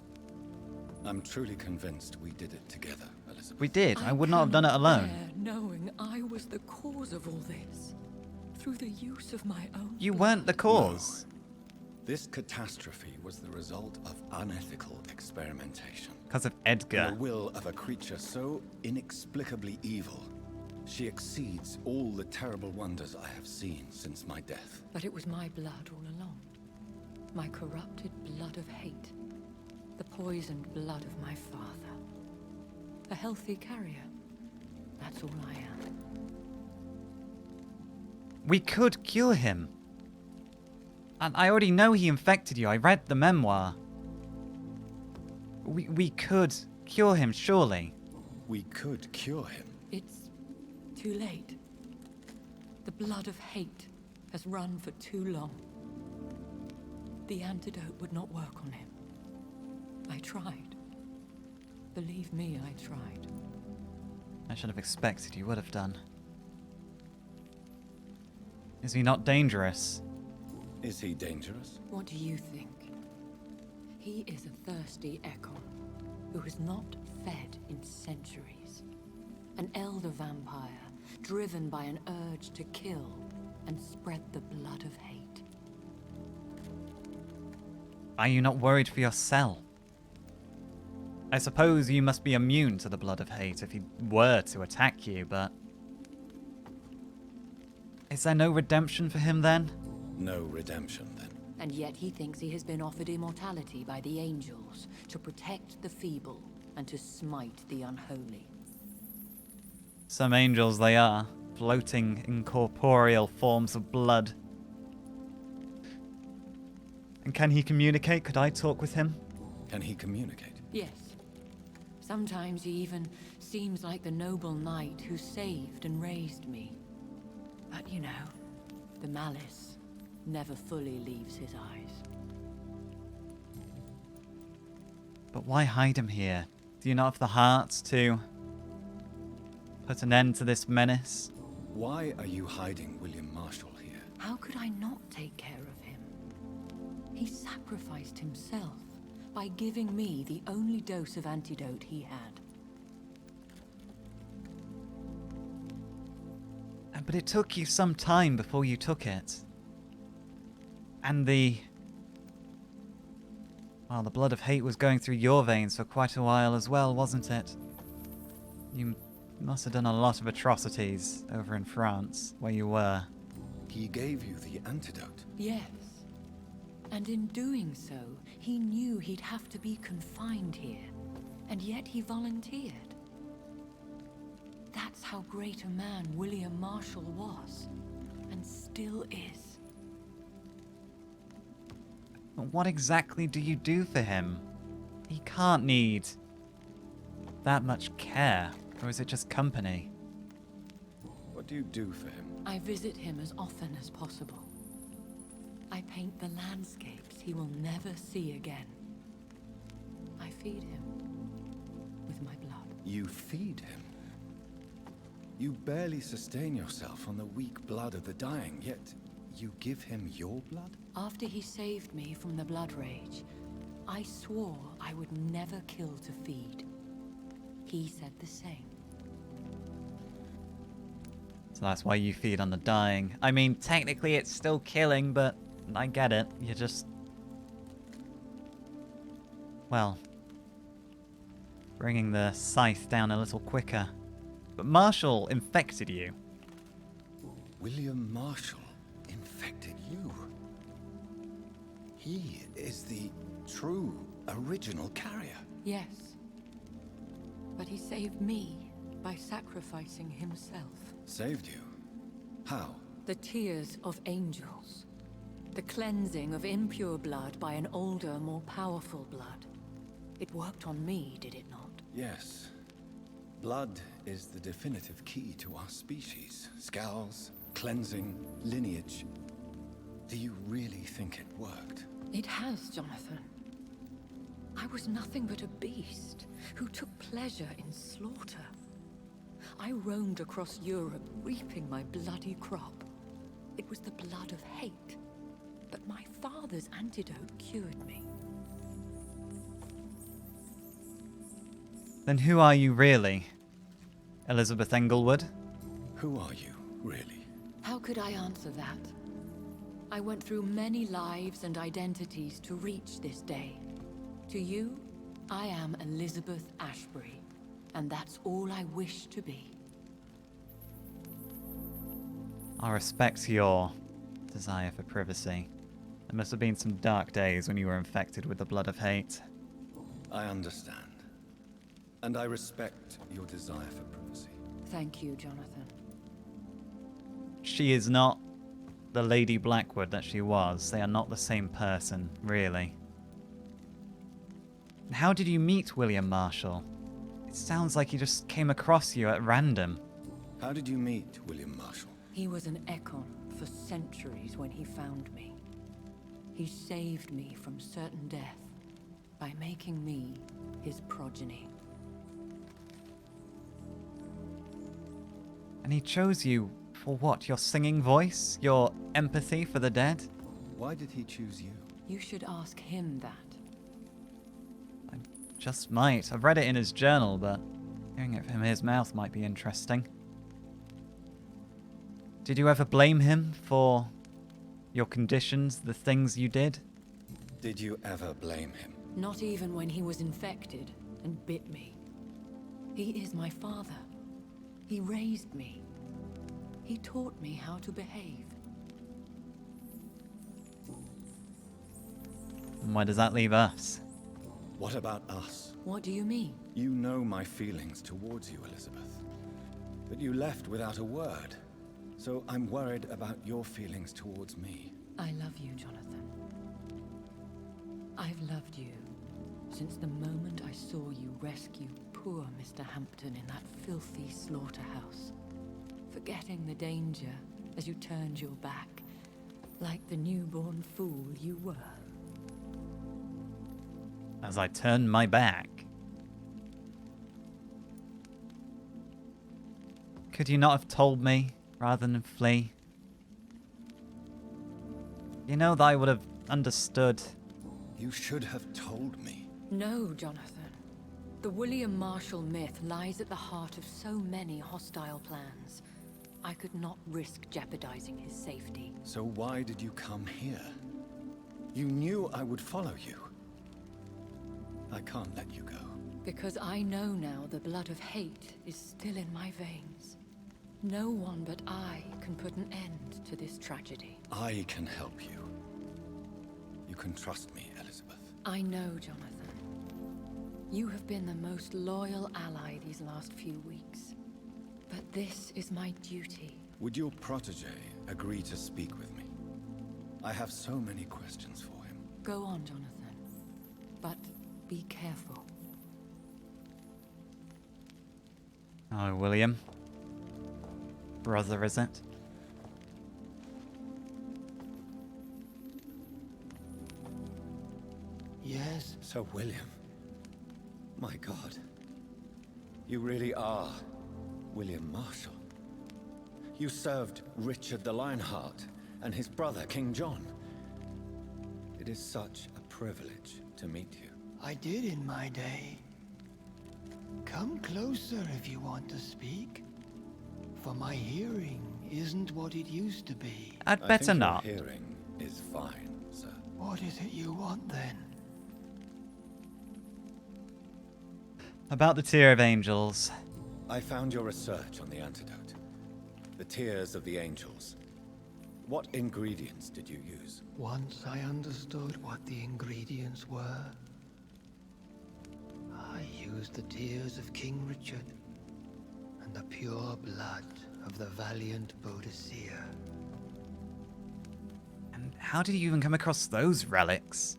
I'm truly convinced we did it together, Elizabeth. We did. I would not have done it alone. Bear knowing I was the cause of all this. through the use of my own You blood. weren't the cause. This catastrophe was the result of unethical experimentation. Because of In Edgar. the will of a creature so inexplicably evil, she exceeds all the terrible wonders I have seen since my death. But it was my blood all along. My corrupted blood of hate. The poisoned blood of my father. A healthy carrier. That's all I am. We could cure him. And I already know he infected you. I read the memoir. We could cure him, surely. We could cure him. It's too late. The blood of hate has run for too long. The antidote would not work on him. I tried. Believe me, I tried. I should have expected you would have done. Is he not dangerous? Is he dangerous? What do you think? He is a thirsty echo who has not fed in centuries. An elder vampire driven by an urge to kill and spread the blood of hate. Are you not worried for yourself? I suppose you must be immune to the blood of hate if he were to attack you, but... Is there no redemption for him then? No redemption, then. And yet he thinks he has been offered immortality by the angels to protect the feeble and to smite the unholy. Some angels they are, floating incorporeal forms of blood. And can he communicate? Could I talk with him? Can he communicate? Yes. Sometimes he even seems like the noble knight who saved and raised me. But you know, the malice never fully leaves his eyes. But why hide him here? Do you not have the heart to put an end to this menace? Why are you hiding William Marshall here? How could I not take care of him? He sacrificed himself by giving me the only dose of antidote he had. But it took you some time before you took it. And well, the blood of hate was going through your veins for quite a while as well, wasn't it? You must have done a lot of atrocities over in France, where you were. He gave you the antidote. Yes. And in doing so, he knew he'd have to be confined here. And yet he volunteered. That's how great a man William Marshall was. And still is. But what exactly do you do for him? He can't need that much care, or is it just company? What do you do for him? I visit him as often as possible. I paint the landscapes he will never see again. I feed him with my blood. You feed him? You barely sustain yourself on the weak blood of the dying, yet you give him your blood? After he saved me from the blood rage, I swore I would never kill to feed. He said the same. So that's why you feed on the dying. I mean, technically it's still killing, but I get it. You're just... well, bringing the scythe down a little quicker. But Marshall infected you. William Marshall infected you? He is the true original carrier. Yes. But he saved me by sacrificing himself. Saved you? How? The tears of angels. The cleansing of impure blood by an older, more powerful blood. It worked on me, did it not? Yes. Blood is the definitive key to our species. Scowls, cleansing, lineage. Do you really think it worked? It has, Jonathan. I was nothing but a beast who took pleasure in slaughter. I roamed across Europe, reaping my bloody crop. It was the blood of hate. But my father's antidote cured me. Then who are you really? Elizabeth Englewood? Who are you, really? How could I answer that? I went through many lives and identities to reach this day. To you, I am Elizabeth Ashbury, and that's all I wish to be. I respect your desire for privacy. There must have been some dark days when you were infected with the blood of hate. I understand. And I respect your desire for privacy. Thank you, Jonathan. She is not the Lady Blackwood that she was. They are not the same person, really. How did you meet William Marshall? It sounds like he just came across you at random. How did you meet William Marshall? He was an Ekon for centuries when he found me. He saved me from certain death by making me his progeny. And he chose you for what? Your singing voice? Your empathy for the dead? Why did he choose you? You should ask him that. I just might. I've read it in his journal, but hearing it from his mouth might be interesting. Did you ever blame him for your conditions, the things you did? Did you ever blame him? Not even when he was infected and bit me. He is my father. He raised me. He taught me how to behave. And where does that leave us? What about us? What do you mean? You know my feelings towards you, Elizabeth. But you left without a word. So I'm worried about your feelings towards me. I love you, Jonathan. I've loved you since the moment I saw you rescue poor Mr. Hampton in that filthy slaughterhouse, forgetting the danger as you turned your back, like the newborn fool you were. As I turned my back. Could you not have told me rather than flee? You know that I would have understood. You should have told me. No, Jonathan. The William Marshall myth lies at the heart of so many hostile plans. I could not risk jeopardizing his safety. So why did you come here? You knew I would follow you. I can't let you go. Because I know now the blood of hate is still in my veins. No one but I can put an end to this tragedy. I can help you. You can trust me, Elizabeth. I know, Jonathan. You have been the most loyal ally these last few weeks. But this is my duty. Would your protege agree to speak with me? I have so many questions for him. Go on, Jonathan. But be careful. Oh, William. Brother, is it? Yes? So, William. My God. You really are William Marshall. You served Richard the Lionheart and his brother, King John. It is such a privilege to meet you. I did in my day. Come closer if you want to speak. For my hearing isn't what it used to be. I'd I better think not. Your hearing is fine, sir. What is it you want then? About the Tear of Angels. I found your research on the antidote. The Tears of the Angels. What ingredients did you use? Once I understood what the ingredients were, I used the tears of King Richard and the pure blood of the valiant Boadicea. And how did you even come across those relics?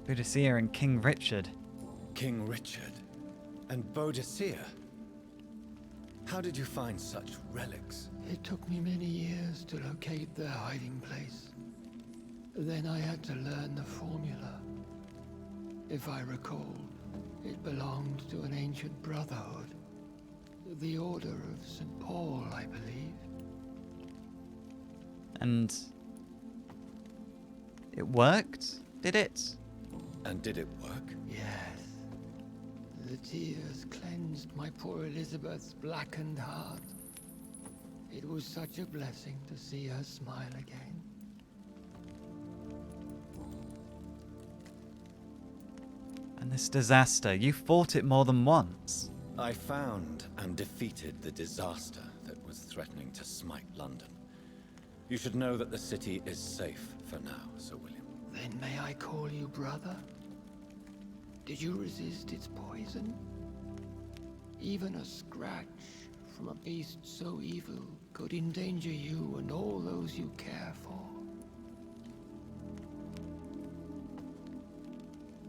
Boudicca and King Richard. King Richard and Boadicea? How did you find such relics? It took me many years to locate their hiding place. Then I had to learn the formula. If I recall, it belonged to an ancient brotherhood. The Order of St. Paul, I believe. And it worked? Did it? And did it work? Yes. The tears cleansed my poor Elizabeth's blackened heart. It was such a blessing to see her smile again. And this disaster, you fought it more than once. I found and defeated the disaster that was threatening to smite London. You should know that the city is safe for now, Sir William. Then may I call you brother? Did you resist its poison? Even a scratch from a beast so evil could endanger you and all those you care for.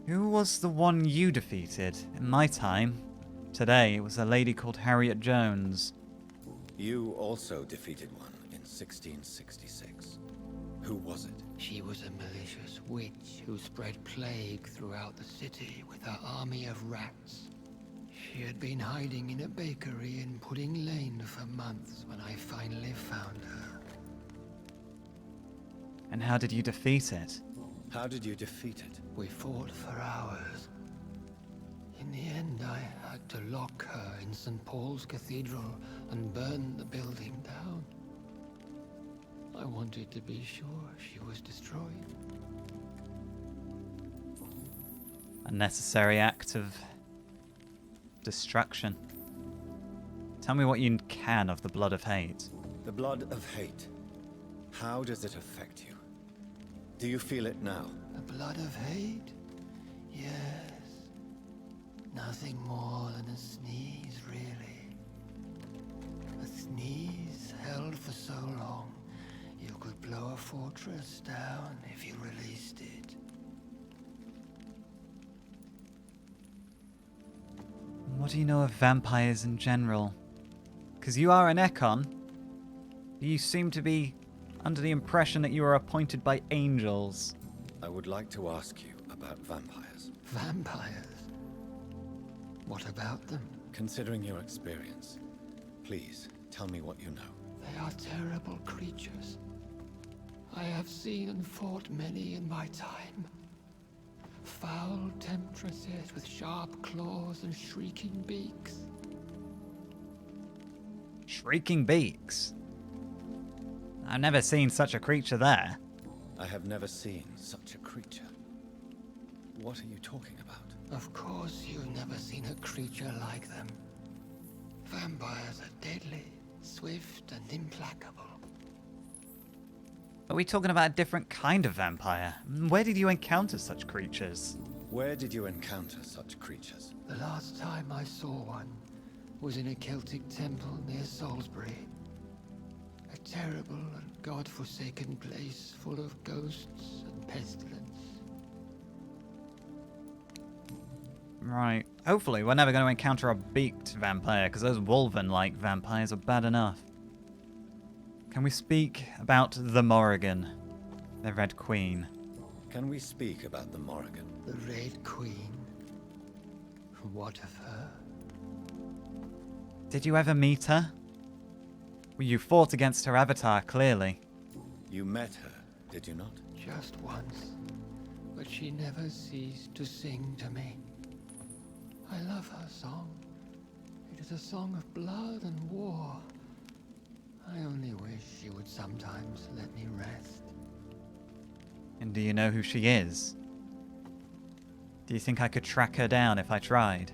Who was the one you defeated? In my time, today, it was a lady called Harriet Jones. You also defeated one in 1666. Who was it? She was a malicious witch who spread plague throughout the city with her army of rats. She had been hiding in a bakery in Pudding Lane for months when I finally found her. And how did you defeat it? How did you defeat it? We fought for hours. In the end, I had to lock her in St. Paul's Cathedral and burn the building down. I wanted to be sure she was destroyed. A necessary act of destruction. Tell me what you can of the blood of hate. The blood of hate. How does it affect you? Do you feel it now? The blood of hate? Yes. Nothing more than a sneeze, really. A sneeze held for so long, you could blow a fortress down if you released it. What do you know of vampires in general? Because you are an Econ. You seem to be under the impression that you are appointed by angels. I would like to ask you about vampires. Vampires? What about them? Considering your experience, please tell me what you know. They are terrible creatures. I have seen and fought many in my time. Foul temptresses with sharp claws and shrieking beaks. Shrieking beaks? I've never seen such a creature there. I have never seen such a creature. What are you talking about? Of course you've never seen a creature like them. Vampires are deadly, swift and implacable. Are we talking about a different kind of vampire? Where did you encounter such creatures? Where did you encounter such creatures? The last time I saw one was in a Celtic temple near Salisbury. A terrible and god-forsaken place full of ghosts and pestilence. Right. Hopefully we're never going to encounter a beaked vampire, because those wolven-like vampires are bad enough. Can we speak about the Morrigan, the Red Queen? Can we speak about the Morrigan? The Red Queen? What of her? Did you ever meet her? Well, you fought against her avatar, clearly. You met her, did you not? Just once, but she never ceased to sing to me. I love her song. It is a song of blood and war. I only wish she would sometimes let me rest. And do you know who she is? Do you think I could track her down if I tried?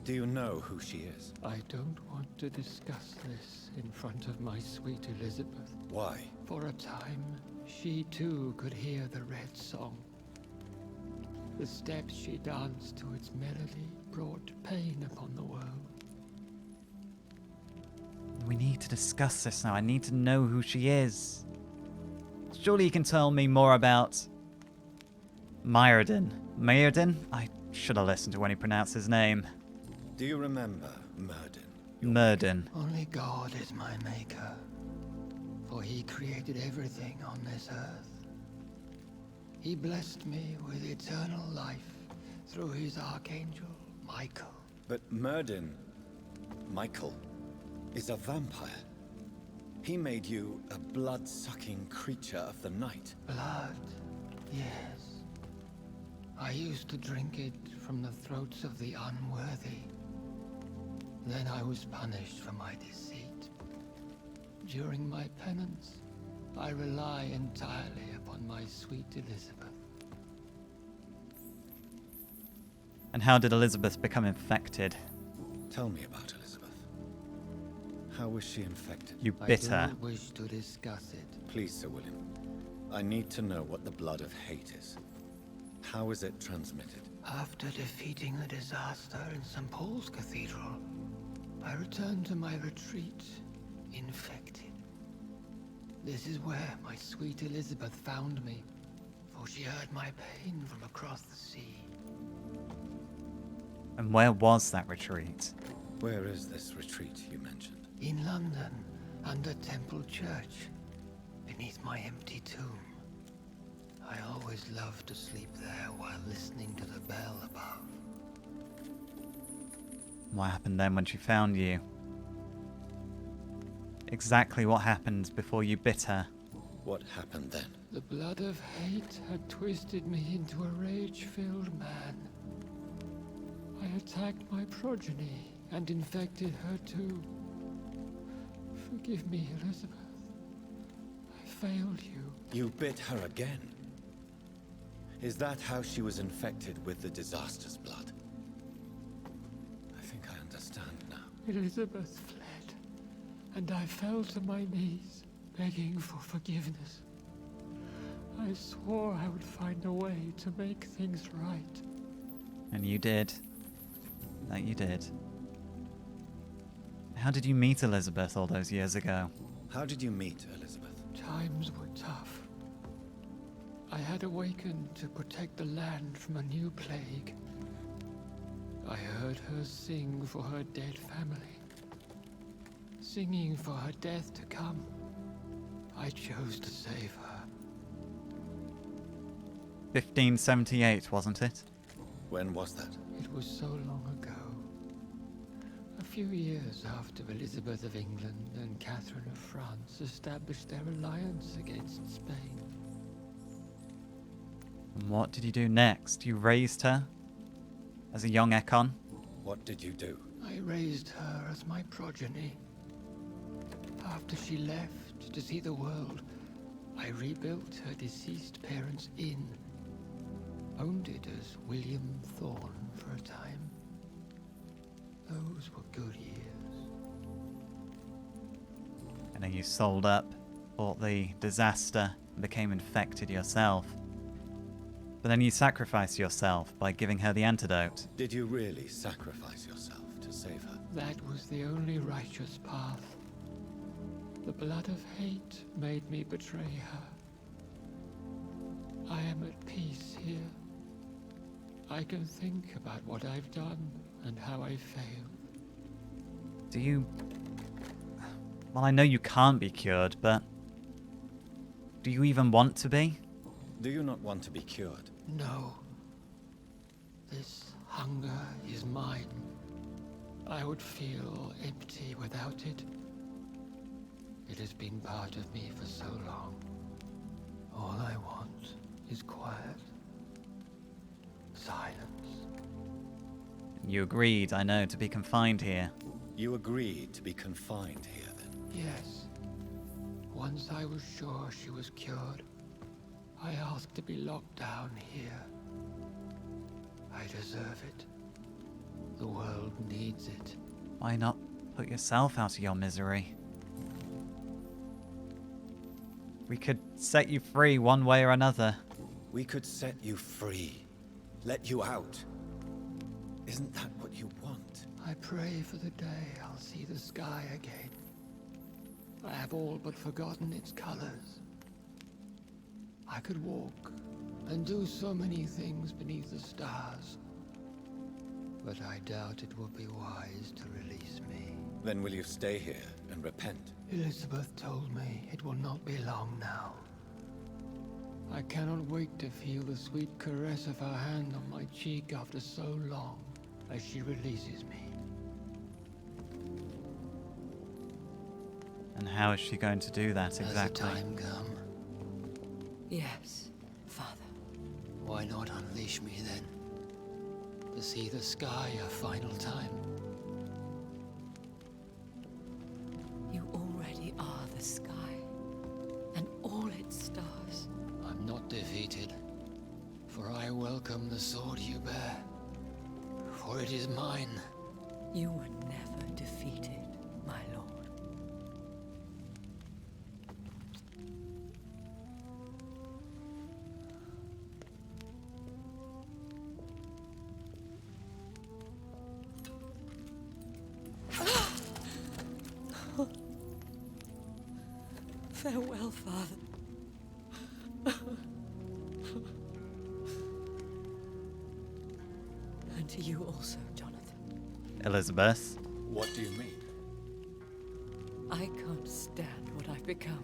Do you know who she is? I don't want to discuss this in front of my sweet Elizabeth. Why? For a time, she too could hear the red song. The steps she danced to its melody brought pain upon the world. We need to discuss this now. I need to know who she is. Surely you can tell me more about Myrdin. Myrdin? I should have listened to when he pronounced his name. Do you remember Murden? Myrdin. Only God is my maker, for he created everything on this earth. He blessed me with eternal life through his archangel, Michael. But Murden, Michael, is a vampire. He made you a blood-sucking creature of the night. Blood, yes. I used to drink it from the throats of the unworthy. Then I was punished for my deceit. during my penance, I rely entirely upon my sweet Elizabeth. And how did Elizabeth become infected? Tell me about Elizabeth. How was she infected? You I bit her. don't wish to discuss it. Please, Sir William. I need to know what the blood of hate is. How is it transmitted? After defeating the disaster in St. Paul's Cathedral, I returned to my retreat, infected. This is where my sweet Elizabeth found me, for she heard my pain from across the sea. And where was that retreat? Where is this retreat you mentioned? In London, under Temple Church, beneath my empty tomb. I always loved to sleep there while listening to the bell above. What happened then when she found you? Exactly what happened before you bit her? What happened then? The blood of hate had twisted me into a rage-filled man. I attacked my progeny and infected her too. Forgive me, Elizabeth. I failed you. You bit her again? Is that how she was infected with the disaster's blood? I think I understand now. Elizabeth fled, and I fell to my knees, begging for forgiveness. I swore I would find a way to make things right. And you did. That you did. How did you meet Elizabeth all those years ago? How did you meet Elizabeth? Times were tough. I had awakened to protect the land from a new plague. I heard her sing for her dead family. Singing for her death to come. I chose to save her. 1578, wasn't it? When was that? It was so long ago. A few years after Elizabeth of England and Catherine of France established their alliance against Spain. And what did you do next? You raised her? As a young Ekon? What did you do? I raised her as my progeny. After she left to see the world, I rebuilt her deceased parents' inn. Owned it as William Thorne for a time. Those were good years. And then you sold up, fought the disaster, and became infected yourself. But then you sacrificed yourself by giving her the antidote. Did you really sacrifice yourself to save her? That was the only righteous path. The blood of hate made me betray her. I am at peace here. I can think about what I've done and how I failed. Do you... Well, I know you can't be cured, but... Do you even want to be? Do you not want to be cured? No. This hunger is mine. I would feel empty without it. It has been part of me for so long. All I want is quiet. Silence. You agreed, I know, to be confined here. You agreed to be confined here, then? Yes. Once I was sure she was cured, I asked to be locked down here. I deserve it. The world needs it. Why not put yourself out of your misery? We could set you free one way or another. We could set you free. Let you out. Isn't that what you want? I pray for the day I'll see the sky again. I have all but forgotten its colors. I could walk and do so many things beneath the stars. But I doubt it will be wise to release me. Then will you stay here and repent? Elizabeth told me it will not be long now. I cannot wait to feel the sweet caress of her hand on my cheek after so long as she releases me. And how is she going to do that exactly? Has the time come? Yes, Father. Why not unleash me then? To see the sky a final time. You already are the defeated, for I welcome the sword you bear, for it is mine. You were never defeated, my lord. Farewell, father. And to you also, Jonathan. Elizabeth. What do you mean? I can't stand what I've become.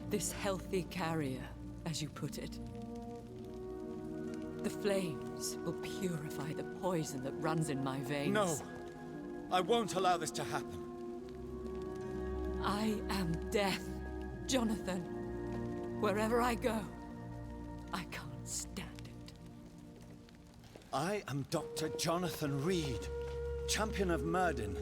This healthy carrier, as you put it. The flames will purify the poison that runs in my veins. No! I won't allow this to happen. I am death, Jonathan. Wherever I go, I can't stand it. I am Dr. Jonathan Reed, champion of Myrddin,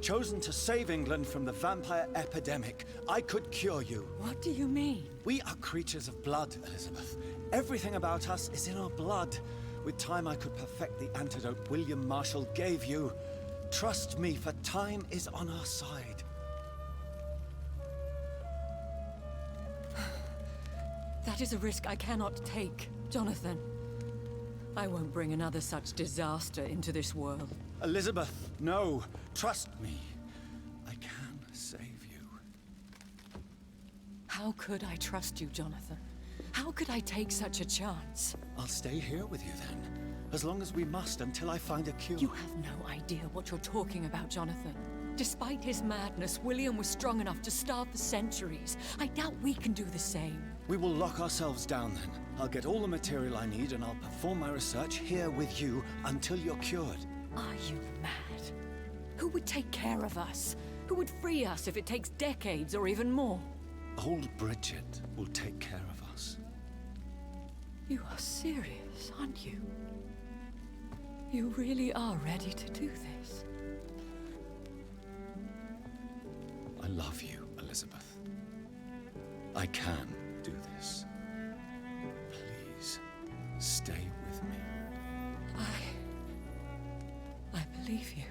chosen to save England from the vampire epidemic. I could cure you. What do you mean? We are creatures of blood, Elizabeth. Everything about us is in our blood. With time, I could perfect the antidote William Marshall gave you. Trust me, for time is on our side. That is a risk I cannot take, Jonathan. I won't bring another such disaster into this world. Elizabeth, no. Trust me. I can save you. How could I trust you, Jonathan? How could I take such a chance? I'll stay here with you then. As long as we must, until I find a cure. You have no idea what you're talking about, Jonathan. Despite his madness, William was strong enough to starve for centuries. I doubt we can do the same. We will lock ourselves down then. I'll get all the material I need and I'll perform my research here with you until you're cured. Are you mad? Who would take care of us? Who would free us if it takes decades or even more? Old Bridget will take care of us. You are serious, aren't you? You really are ready to do this? I love you, Elizabeth. I can do this. Please, stay with me. I believe you.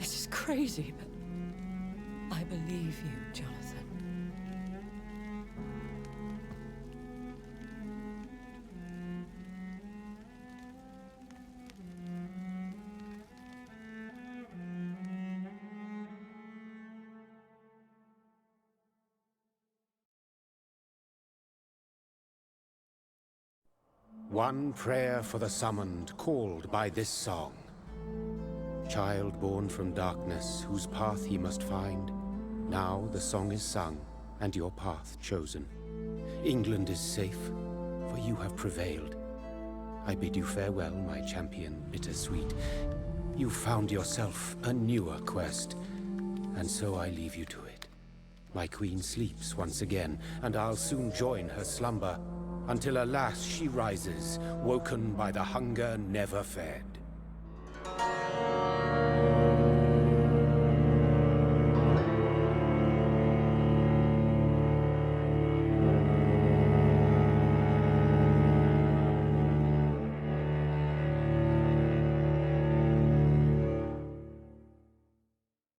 This is crazy, but I believe you, Jonathan. One prayer for the summoned, called by this song. Child born from darkness, whose path he must find. Now the song is sung, and your path chosen. England is safe, for you have prevailed. I bid you farewell, my champion bittersweet. You found yourself a newer quest, and so I leave you to it. My queen sleeps once again, and I'll soon join her slumber, until alas she rises, woken by the hunger never fed.